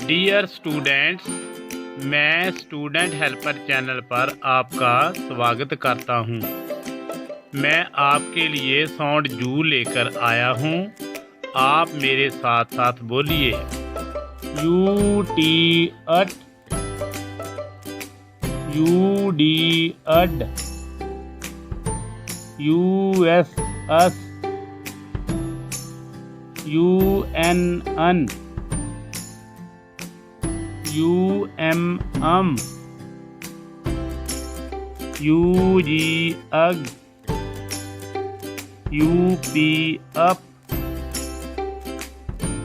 Dear students, मैं student helper channel पर आपका स्वागत करता हूं। मैं आपके लिए साउंड जू लेकर आया हूं। आप मेरे साथ साथ बोलिए। U T ut, U D ud, U S us, U N un, U M um, U G ug, U P up,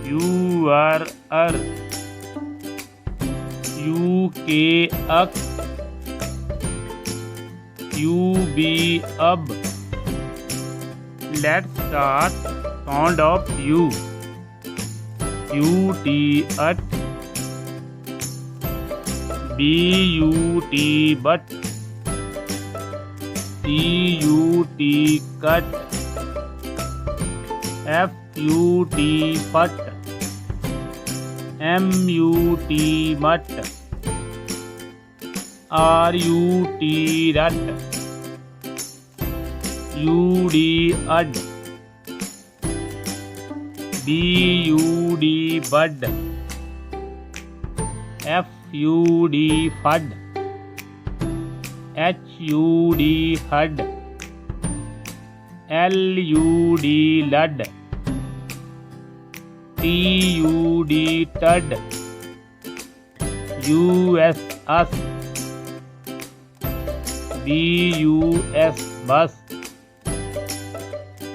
U R ur, U K uk, U B ub. Let's start sound of U. U T ut, B U T but, T U T cut, F U T fut, M U T mut, R U T rut, U D ud, B U D bud, F you D fud, H U D hud, L U D lud, T U D tud, U S us, B U S bus,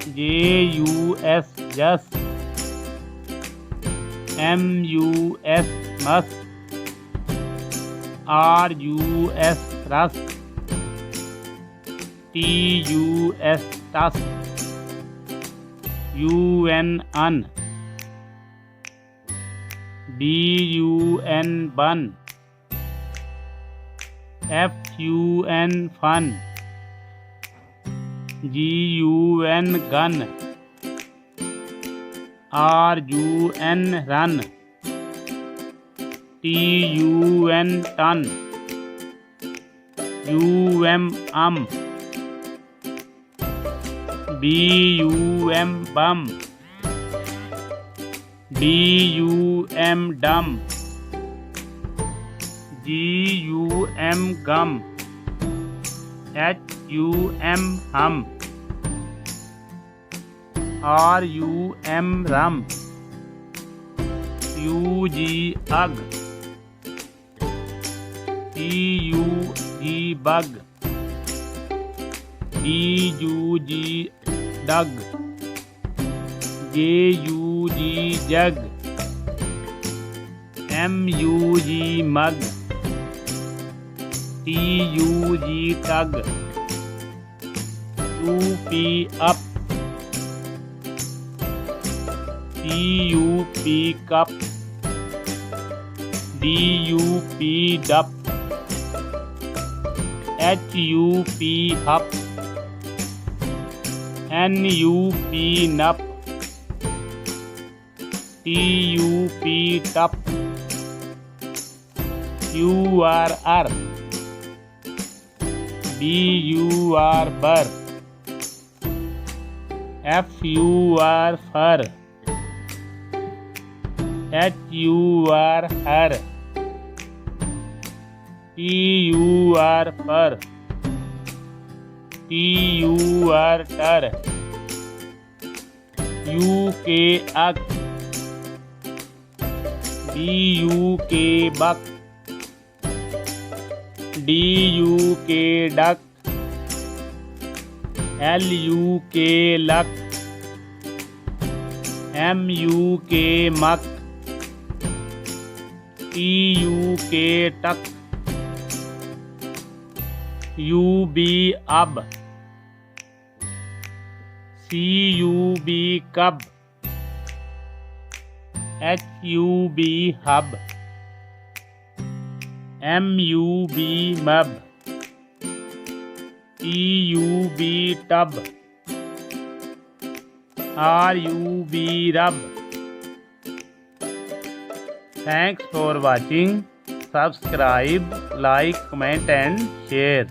J U S jus, M U S mus, R U S rus, T U S tus, U N un, B U N bun, F U N fun, G U N gun, R U N run, T U N tun, U M um, B U M bum, D you M dum, G U M gum, H U M hum, R U M rum, U G ug, T U G bug, D U G dug, J U G jug, M U G mug, T U G tug, U P up, T U P cup, D U P dup, H U P hup, N U P nup, T U P tup, U R ur, B U R bur, F U are for, H U R hur, T U R pur, T U R tur, U K uk, D U K buck, D U K duck, L U K luck, M U K muck, T U K tuck, U B ub, C U B cub, H U B hub, M U B mub, T U B tub, RUB. Thanks for watching. Subscribe, like, comment and share.